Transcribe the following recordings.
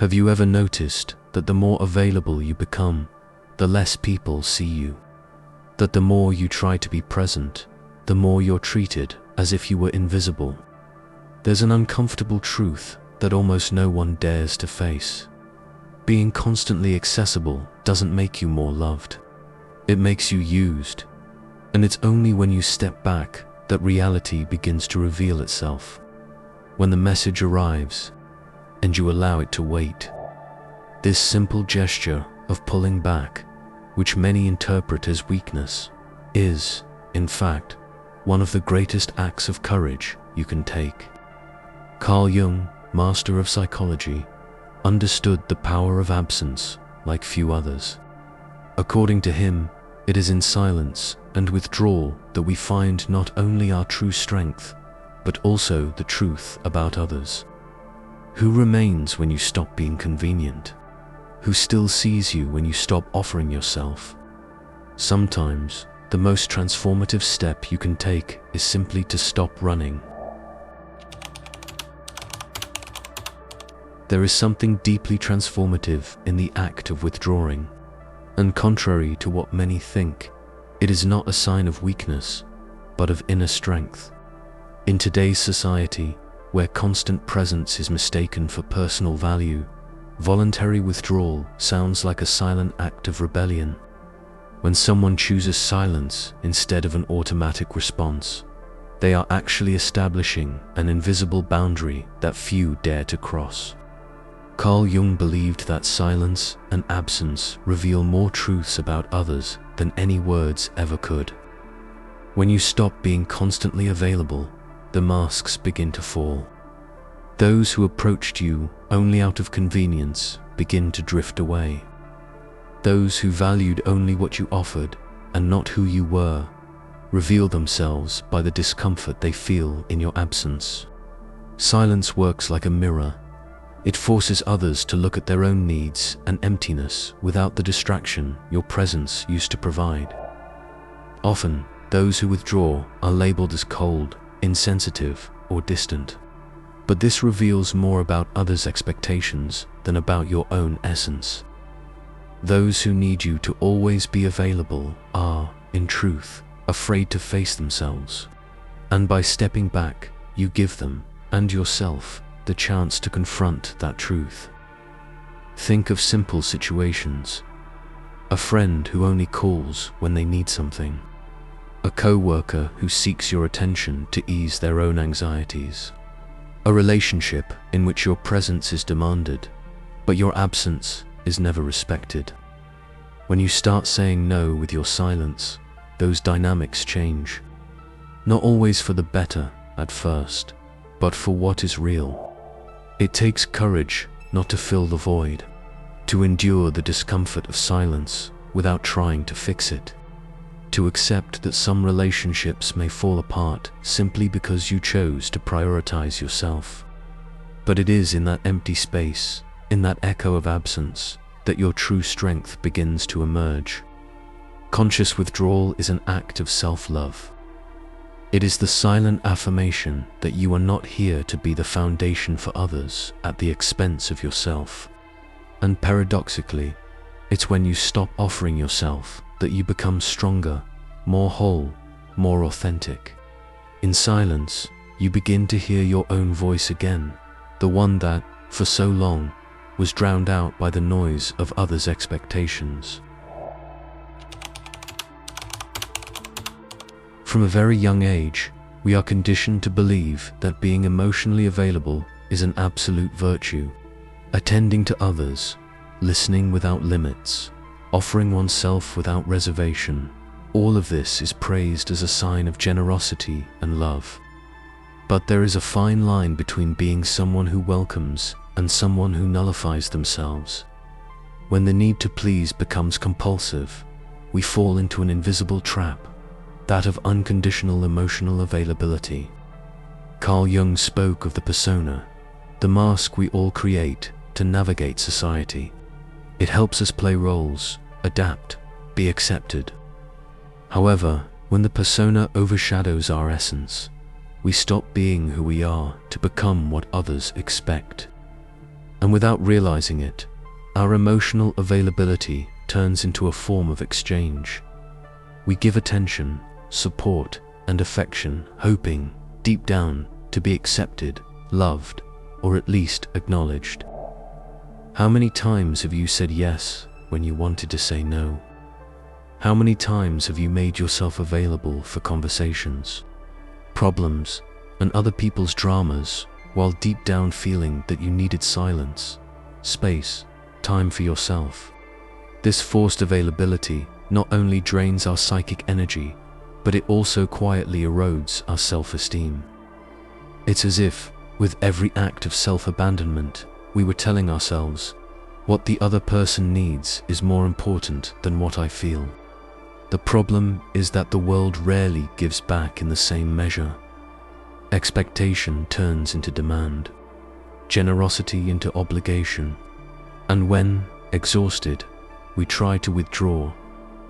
Have you ever noticed that the more available you become, the less people see you? That the more you try to be present, the more you're treated as if you were invisible? There's an uncomfortable truth that almost no one dares to face. Being constantly accessible doesn't make you more loved. It makes you used. And it's only when you step back that reality begins to reveal itself. When the message arrives, and you allow it to wait. This simple gesture of pulling back, which many interpret as weakness, is, in fact, one of the greatest acts of courage you can take. Carl Jung, master of psychology, understood the power of absence like few others. According to him, it is in silence and withdrawal that we find not only our true strength, but also the truth about others. Who remains when you stop being convenient? Who still sees you when you stop offering yourself? Sometimes, the most transformative step you can take is simply to stop running. There is something deeply transformative in the act of withdrawing, and contrary to what many think, it is not a sign of weakness, but of inner strength. In today's society, where constant presence is mistaken for personal value, voluntary withdrawal sounds like a silent act of rebellion. When someone chooses silence instead of an automatic response, they are actually establishing an invisible boundary that few dare to cross. Carl Jung believed that silence and absence reveal more truths about others than any words ever could. When you stop being constantly available, the masks begin to fall. Those who approached you only out of convenience begin to drift away. Those who valued only what you offered and not who you were reveal themselves by the discomfort they feel in your absence. Silence works like a mirror. It forces others to look at their own needs and emptiness without the distraction your presence used to provide. Often, those who withdraw are labeled as cold, insensitive, or distant. But this reveals more about others' expectations than about your own essence. Those who need you to always be available are, in truth, afraid to face themselves. And by stepping back, you give them, and yourself, the chance to confront that truth. Think of simple situations. A friend who only calls when they need something. A co-worker who seeks your attention to ease their own anxieties. A relationship in which your presence is demanded, but your absence is never respected. When you start saying no with your silence, those dynamics change. Not always for the better at first, but for what is real. It takes courage not to fill the void, to endure the discomfort of silence without trying to fix it, to accept that some relationships may fall apart simply because you chose to prioritize yourself. But it is in that empty space, in that echo of absence, that your true strength begins to emerge. Conscious withdrawal is an act of self-love. It is the silent affirmation that you are not here to be the foundation for others at the expense of yourself. And paradoxically, it's when you stop offering yourself that you become stronger, more whole, more authentic. In silence, you begin to hear your own voice again, the one that, for so long, was drowned out by the noise of others' expectations. From a very young age, we are conditioned to believe that being emotionally available is an absolute virtue. Attending to others, listening without limits, offering oneself without reservation, all of this is praised as a sign of generosity and love. But there is a fine line between being someone who welcomes and someone who nullifies themselves. When the need to please becomes compulsive, we fall into an invisible trap, that of unconditional emotional availability. Carl Jung spoke of the persona, the mask we all create to navigate society. It helps us play roles, adapt, be accepted. However, when the persona overshadows our essence, we stop being who we are to become what others expect. And without realizing it, our emotional availability turns into a form of exchange. We give attention, support, and affection, hoping, deep down, to be accepted, loved, or at least acknowledged. How many times have you said yes when you wanted to say no? How many times have you made yourself available for conversations, problems, and other people's dramas, while deep down feeling that you needed silence, space, time for yourself? This forced availability not only drains our psychic energy, but it also quietly erodes our self-esteem. It's as if, with every act of self-abandonment, we were telling ourselves, what the other person needs is more important than what I feel. The problem is that the world rarely gives back in the same measure. Expectation turns into demand, generosity into obligation, and when, exhausted, we try to withdraw,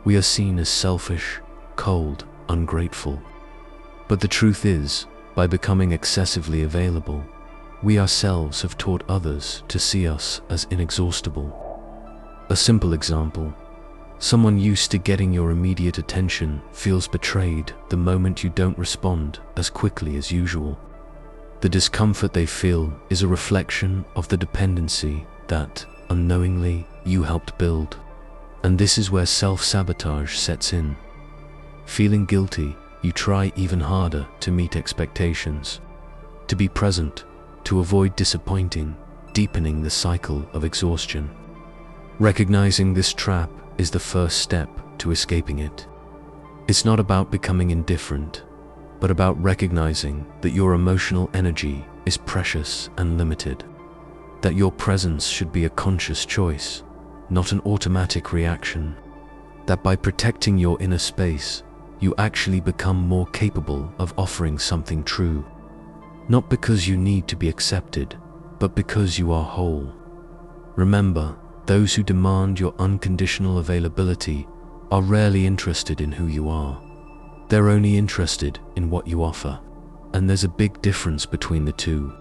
we are seen as selfish, cold, ungrateful. But the truth is, by becoming excessively available, we ourselves have taught others to see us as inexhaustible. A simple example: someone used to getting your immediate attention feels betrayed the moment you don't respond as quickly as usual. The discomfort they feel is a reflection of the dependency that, unknowingly, you helped build. And this is where self-sabotage sets in. Feeling guilty, you try even harder to meet expectations, to be present, to avoid disappointing, deepening the cycle of exhaustion. Recognizing this trap is the first step to escaping it. It's not about becoming indifferent, but about recognizing that your emotional energy is precious and limited, that your presence should be a conscious choice, not an automatic reaction, that by protecting your inner space, you actually become more capable of offering something true, not because you need to be accepted, but because you are whole. Remember, those who demand your unconditional availability are rarely interested in who you are. They're only interested in what you offer, and there's a big difference between the two.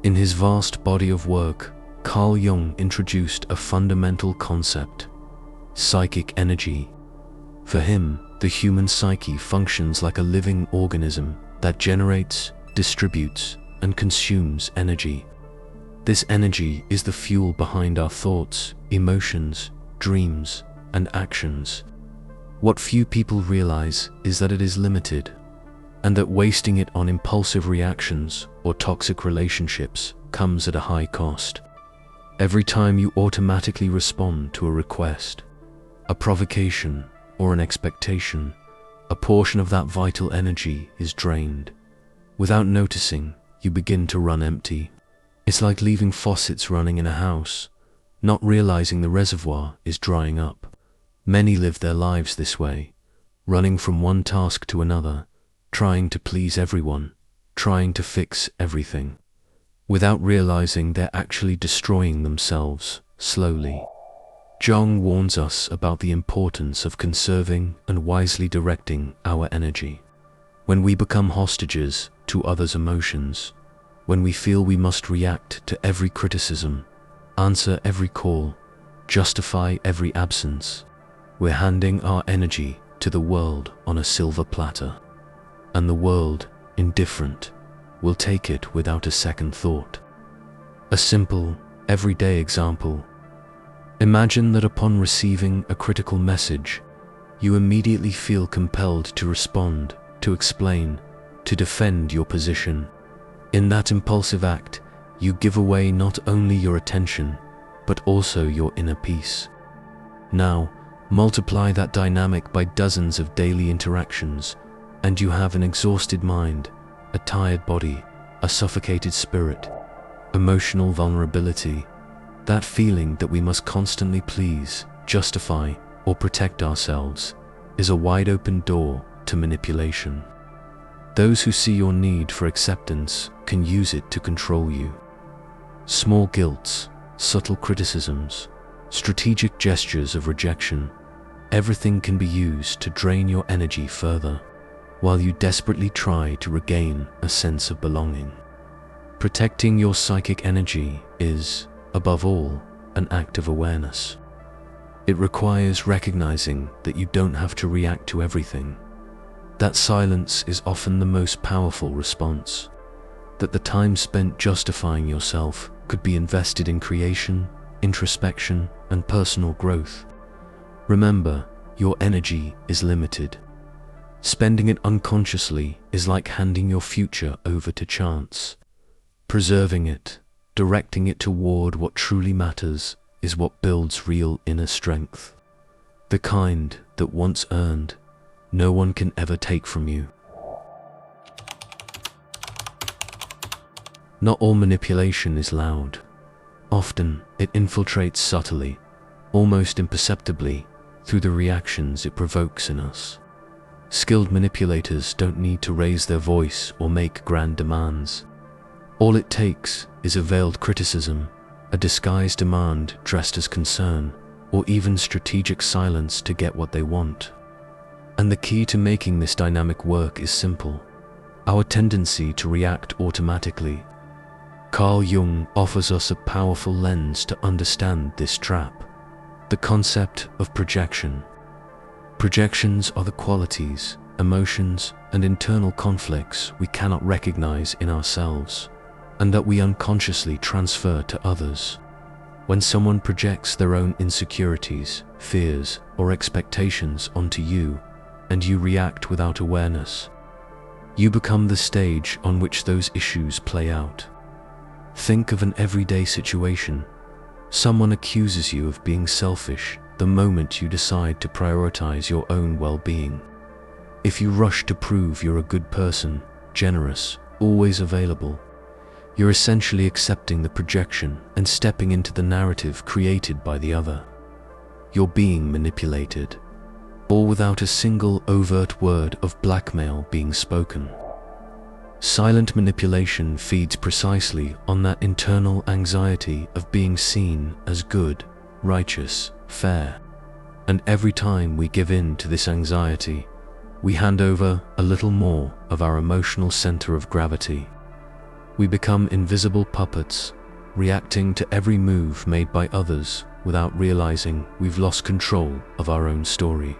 In his vast body of work, Carl Jung introduced a fundamental concept: psychic energy. For him, the human psyche functions like a living organism that generates, distributes, and consumes energy. This energy is the fuel behind our thoughts, emotions, dreams, and actions. What few people realize is that it is limited, and that wasting it on impulsive reactions or toxic relationships comes at a high cost. Every time you automatically respond to a request, a provocation, or an expectation, a portion of that vital energy is drained. Without noticing, you begin to run empty. It's like leaving faucets running in a house, not realizing the reservoir is drying up. Many live their lives this way, running from one task to another, trying to please everyone, trying to fix everything, without realizing they're actually destroying themselves slowly. Jung warns us about the importance of conserving and wisely directing our energy. When we become hostages to others' emotions, when we feel we must react to every criticism, answer every call, justify every absence, we're handing our energy to the world on a silver platter. And the world, indifferent, will take it without a second thought. A simple, everyday example. Imagine that upon receiving a critical message, you immediately feel compelled to respond, to explain, to defend your position. In that impulsive act, you give away not only your attention, but also your inner peace. Now, multiply that dynamic by dozens of daily interactions, and you have an exhausted mind, a tired body, a suffocated spirit, emotional vulnerability, that feeling that we must constantly please, justify, or protect ourselves, is a wide open door to manipulation. Those who see your need for acceptance can use it to control you. Small guilts, subtle criticisms, strategic gestures of rejection, everything can be used to drain your energy further. while you desperately try to regain a sense of belonging. Protecting your psychic energy is, above all, an act of awareness. It requires recognizing that you don't have to react to everything, that silence is often the most powerful response, that the time spent justifying yourself could be invested in creation, introspection, and personal growth. Remember, your energy is limited. Spending it unconsciously is like handing your future over to chance. Preserving it, directing it toward what truly matters, is what builds real inner strength. The kind that once earned, no one can ever take from you. Not all manipulation is loud. Often, it infiltrates subtly, almost imperceptibly, through the reactions it provokes in us. Skilled manipulators don't need to raise their voice or make grand demands. All it takes is a veiled criticism, a disguised demand dressed as concern, or even strategic silence to get what they want. And the key to making this dynamic work is simple: our tendency to react automatically. Carl Jung offers us a powerful lens to understand this trap: the concept of projection. Projections are the qualities, emotions, and internal conflicts we cannot recognize in ourselves, and that we unconsciously transfer to others. When someone projects their own insecurities, fears, or expectations onto you, and you react without awareness, you become the stage on which those issues play out. Think of an everyday situation. Someone accuses you of being selfish the moment you decide to prioritize your own well-being. If you rush to prove you're a good person, generous, always available, you're essentially accepting the projection and stepping into the narrative created by the other. You're being manipulated, all without a single overt word of blackmail being spoken. Silent manipulation feeds precisely on that internal anxiety of being seen as good, righteous, fair. And every time we give in to this anxiety, we hand over a little more of our emotional center of gravity. We become invisible puppets, reacting to every move made by others without realizing we've lost control of our own story.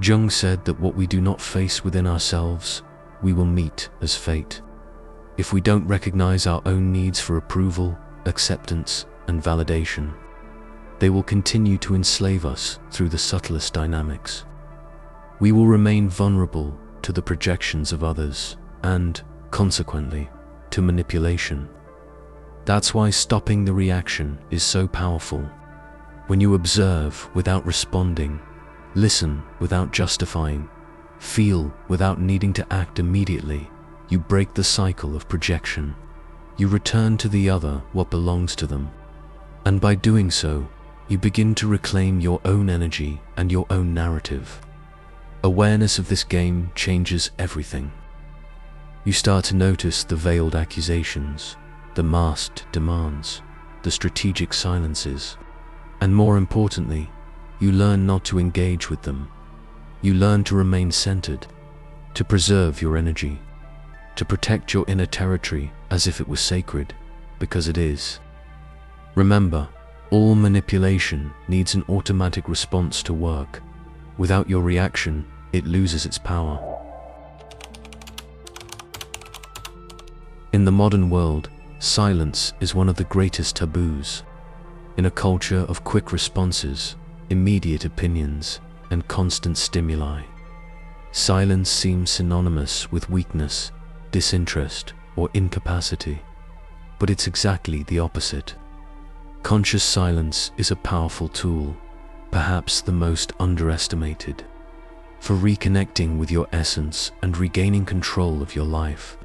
Jung said that what we do not face within ourselves, we will meet as fate. If we don't recognize our own needs for approval, acceptance, and validation, they will continue to enslave us through the subtlest dynamics. We will remain vulnerable to the projections of others and, consequently, to manipulation. That's why stopping the reaction is so powerful. When you observe without responding, listen without justifying, feel without needing to act immediately, you break the cycle of projection. You return to the other what belongs to them. And by doing so, you begin to reclaim your own energy and your own narrative. Awareness of this game changes everything. You start to notice the veiled accusations, the masked demands, the strategic silences, and more importantly, you learn not to engage with them. You learn to remain centered, to preserve your energy, to protect your inner territory as if it was sacred, because it is. Remember, all manipulation needs an automatic response to work. Without your reaction, it loses its power. In the modern world, silence is one of the greatest taboos. In a culture of quick responses, immediate opinions, and constant stimuli, silence seems synonymous with weakness, disinterest, or incapacity. But it's exactly the opposite. Conscious silence is a powerful tool, perhaps the most underestimated, for reconnecting with your essence and regaining control of your life.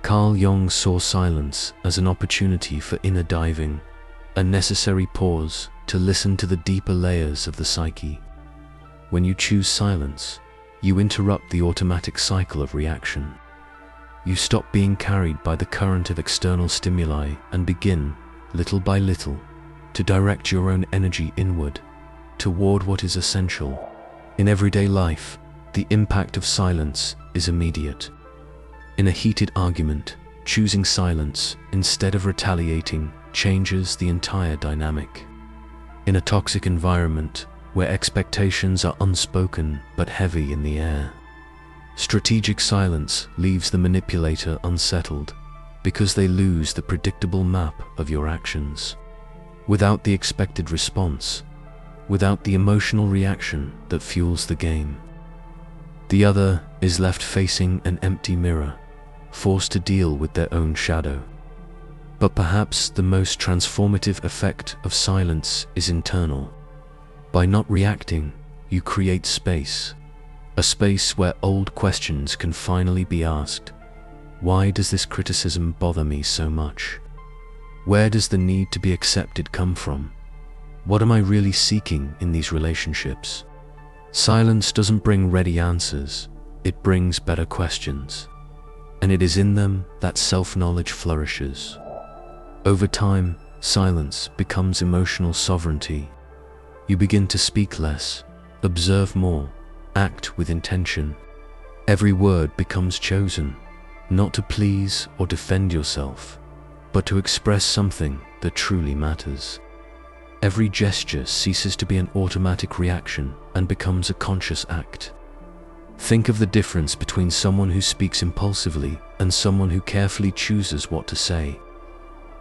Carl Jung saw silence as an opportunity for inner diving, a necessary pause to listen to the deeper layers of the psyche. When you choose silence, you interrupt the automatic cycle of reaction. You stop being carried by the current of external stimuli and begin, little by little, to direct your own energy inward, toward what is essential. In everyday life, the impact of silence is immediate. In a heated argument, choosing silence instead of retaliating changes the entire dynamic. In a toxic environment where expectations are unspoken but heavy in the air, strategic silence leaves the manipulator unsettled because they lose the predictable map of your actions. Without the expected response, without the emotional reaction that fuels the game, the other is left facing an empty mirror, forced to deal with their own shadow. But perhaps the most transformative effect of silence is internal. By not reacting, you create space, a space where old questions can finally be asked. Why does this criticism bother me so much? Where does the need to be accepted come from? What am I really seeking in these relationships? Silence doesn't bring ready answers, it brings better questions. And it is in them that self-knowledge flourishes. Over time, silence becomes emotional sovereignty. You begin to speak less, observe more, act with intention. Every word becomes chosen, not to please or defend yourself, but to express something that truly matters. Every gesture ceases to be an automatic reaction and becomes a conscious act. Think of the difference between someone who speaks impulsively and someone who carefully chooses what to say.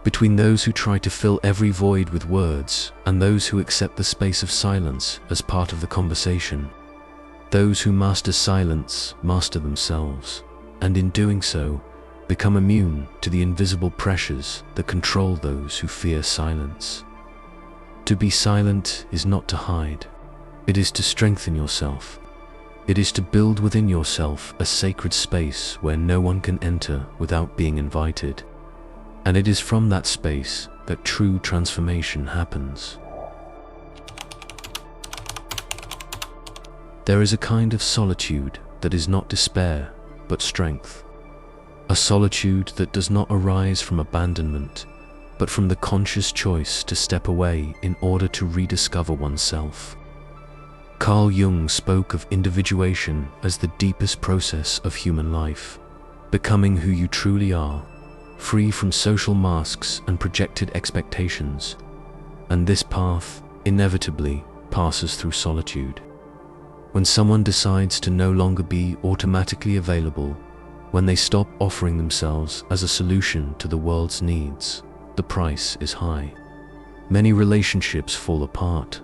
Between those who try to fill every void with words and those who accept the space of silence as part of the conversation. Those who master silence master themselves, and in doing so, become immune to the invisible pressures that control those who fear silence. To be silent is not to hide. It is to strengthen yourself. It is to build within yourself a sacred space where no one can enter without being invited. And it is from that space that true transformation happens. There is a kind of solitude that is not despair, but strength. A solitude that does not arise from abandonment, but from the conscious choice to step away in order to rediscover oneself. Carl Jung spoke of individuation as the deepest process of human life, becoming who you truly are, free from social masks and projected expectations. And this path inevitably passes through solitude. When someone decides to no longer be automatically available, when they stop offering themselves as a solution to the world's needs, the price is high. Many relationships fall apart.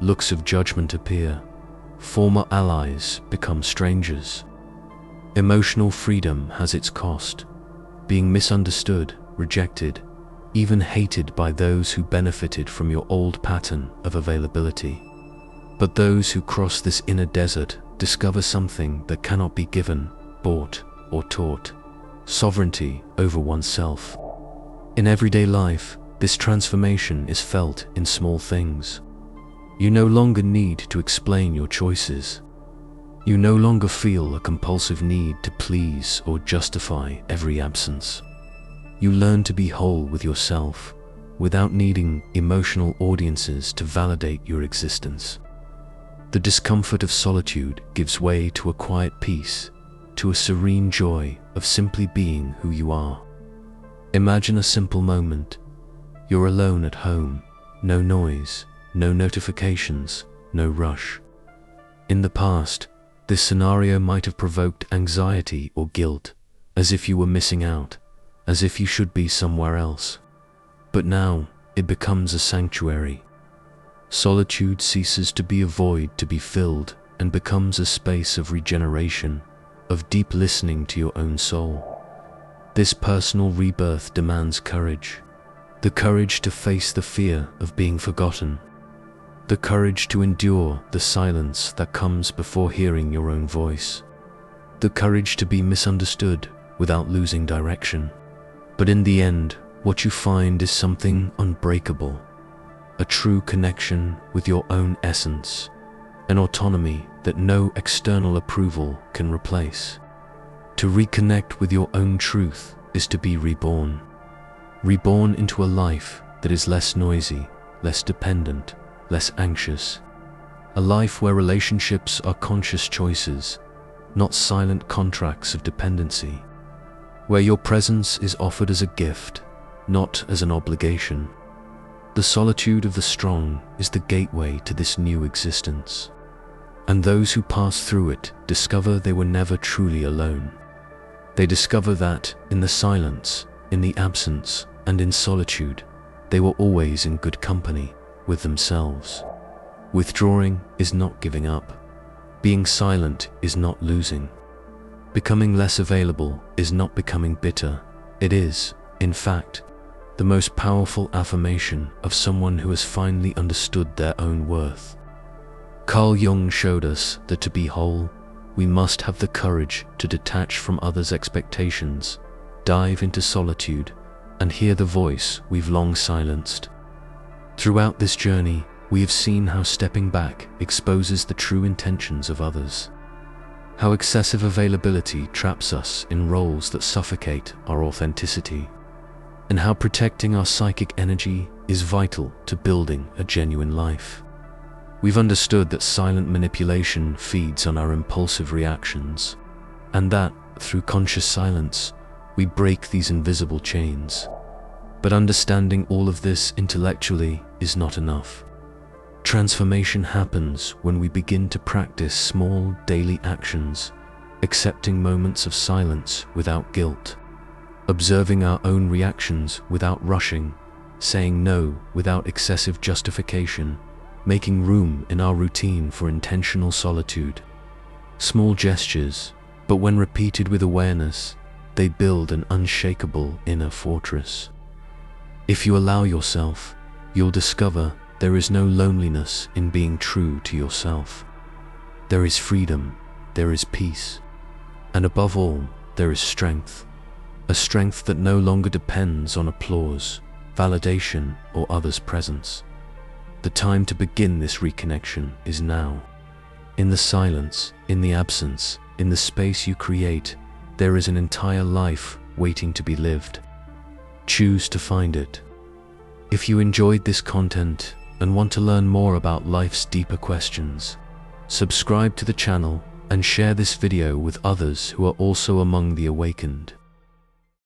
Looks of judgment appear. Former allies become strangers. Emotional freedom has its cost. Being misunderstood, rejected, even hated by those who benefited from your old pattern of availability. But those who cross this inner desert discover something that cannot be given, bought, or taught: sovereignty over oneself. In everyday life, this transformation is felt in small things. You no longer need to explain your choices. You no longer feel a compulsive need to please or justify every absence. You learn to be whole with yourself, without needing emotional audiences to validate your existence. The discomfort of solitude gives way to a quiet peace, to a serene joy of simply being who you are. Imagine a simple moment. You're alone at home, no noise, no notifications, no rush. In the past, this scenario might have provoked anxiety or guilt, as if you were missing out, as if you should be somewhere else. But now, it becomes a sanctuary. Solitude ceases to be a void to be filled and becomes a space of regeneration, of deep listening to your own soul. This personal rebirth demands courage. The courage to face the fear of being forgotten. The courage to endure the silence that comes before hearing your own voice. The courage to be misunderstood without losing direction. But in the end, what you find is something unbreakable. A true connection with your own essence. An autonomy that no external approval can replace. To reconnect with your own truth is to be reborn. Reborn into a life that is less noisy, less dependent, less anxious. A life where relationships are conscious choices not silent contracts of dependency, where your presence is offered as a gift, not as an obligation. The solitude of the strong is the gateway to this new existence, and those who pass through it discover they were never truly alone. They discover that, in the silence, in the absence, and in solitude, they were always in good company with themselves. Withdrawing is not giving up. Being silent is not losing. Becoming less available is not becoming bitter. It is, in fact, the most powerful affirmation of someone who has finally understood their own worth. Carl Jung showed us that to be whole, we must have the courage to detach from others' expectations, dive into solitude, and hear the voice we've long silenced. Throughout this journey, we have seen how stepping back exposes the true intentions of others, how excessive availability traps us in roles that suffocate our authenticity, and how protecting our psychic energy is vital to building a genuine life. We've understood that silent manipulation feeds on our impulsive reactions, and that, through conscious silence, we break these invisible chains. But understanding all of this intellectually is not enough. Transformation happens when we begin to practice small daily actions, accepting moments of silence without guilt, observing our own reactions without rushing, saying no without excessive justification, making room in our routine for intentional solitude. Small gestures, but when repeated with awareness, they build an unshakable inner fortress. If you allow yourself, you'll discover there is no loneliness in being true to yourself. There is freedom, there is peace, and above all, there is strength. A strength that no longer depends on applause, validation, or others' presence. The time to begin this reconnection is now. In the silence, in the absence, in the space you create, there is an entire life waiting to be lived. Choose to find it. If you enjoyed this content and want to learn more about life's deeper questions, subscribe to the channel and share this video with others who are also among the awakened.